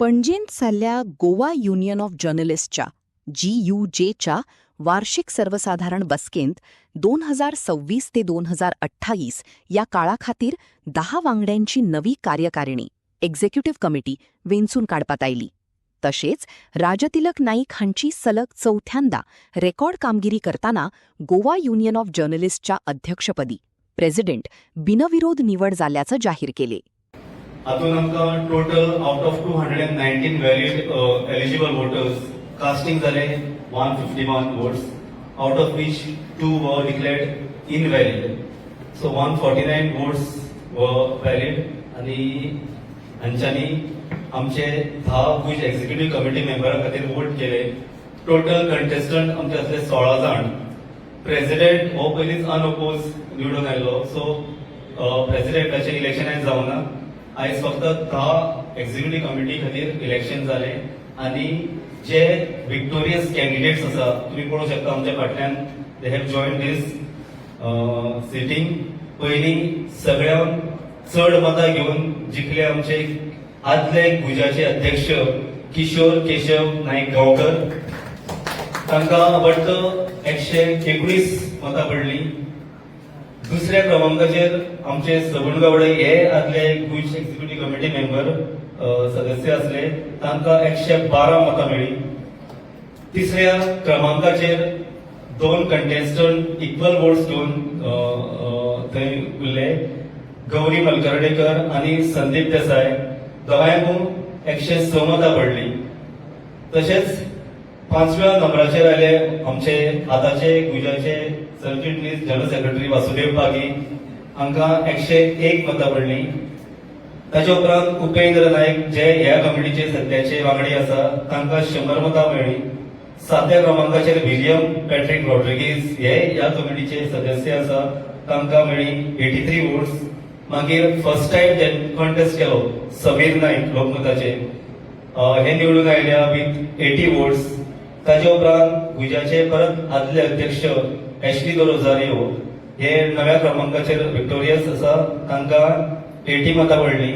पणजेंत जाल्ल्या Goa union of जर्नलिस्टच्या GUJ वार्षिक सर्वसाधारण बसकेंत 2026 ते 2028 या काळा खातीर 10 वांगड्यांची नवी कार्यकारिणी एक्झिक्युटिव्ह कमिटी वेंचून काडपात आयली. तशेंच राजतिलक नाईक हांची सलग चौथ्यांदा रेकॉर्ड कामगिरी करताना गोवा युनियन ऑफ जर्नलिस्टच्या अध्यक्षपदी प्रेसिडेंट बिनविरोध निवड जाल्ल्याचं जाहीर केले. हातून आमकां total out of 219 valid eligible voters casting जाले 151 votes, out of which 2 were declared invalid. So 149 votes were valid आणि हांच्यांनी आमचे 10 गुज एक्झिक्युटिव्ह कमिटी मेंबरां खातीर वोट केले. टोटल कंटेस्टंट आमचे असले 16 जाण. प्रेसिडेंट हो पयलींच अनअपोज निवडून आयलो, सो प्रेसिडेंटाचें इलेक्शन जावना. आयज फक्त 10 एक्झिक्युटिव्ह कमिटी खातीर इलेक्शन जाले आणि जे विक्टोरियस कॅन्डिडेट्स आसा तुम्ही पळोवंक शकता आमच्या फाटल्यान they have join this sitting. पयलीं सगळ्यांत चड मतां घेवन जिखले आमचे आदले गुजाचे अध्यक्ष किशोर केशव नाईक गांवकर. तांकां वाटतं 119 मतां पडली. दुसऱ्या क्रमांकाचेर आमचे सबण गावडे हे आदले गुज एक्झिक्युटिव्ह कमिटी मेंबर सदस्य असले, तांकां 112 मतां मेळ्ळी. तिसऱ्या क्रमांकाचेर 2 कंटेस्टंट इक्वल वोट्स घेवन थंय उरले, गौरी मलकर्णेकर आणि संदीप देसाय. दोगांयकूय 106 मतां पडली. तशेंच 5व्या नंबराचेर आयले आमचे आतांचे गुजाचे सरचिटणीस जनरल सेक्रेटरी वासुदेव पागी. हांकां 101 मतां पडली. ताचे उपरांत उपेंद्र नायक जे ह्या कमिटीचे सध्याचे वांगडी आसा तांकां 100 मतां मेळ्ळी. 7व्या क्रमांकाचेर विलियम पॅट्रिक रॉड्रिगीज हे ह्या कमिटीचे सदस्य आसा, तांकां मेळ्ळी 83 वोट्स. मागीर फर्स्ट टाइम जे कॉन्टेस्ट केलो समीर नाईक लोकमताचे, हे निवडून आयल्या विथ 80 वोट्स. ताचे उपरांत गुजाचे परत आदले अध्यक्ष एश्ली दो रोझारियो हे 9व्या क्रमांकाचेर विक्टोरियस आसा, तांकां 80 मतां पडली.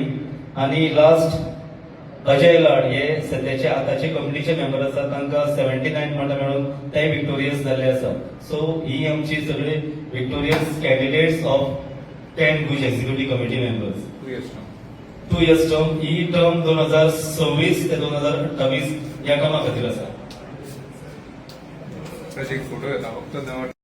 आणि लास्ट अजय लाड हे सध्याचे आतांचे कमिटीचे मेंबर आसा, तांकां 79 मतां मेळून ते विक्टोरियस जाल्ले आसा. सो ही आमची सगळे विक्टोरियस कॅन्डिडेट्स ऑफ 10 गुज executive committee members. 2 years term. ही टर्म 2026 ते 2028 या कामा खातीर आसा. फोटो येता फक्त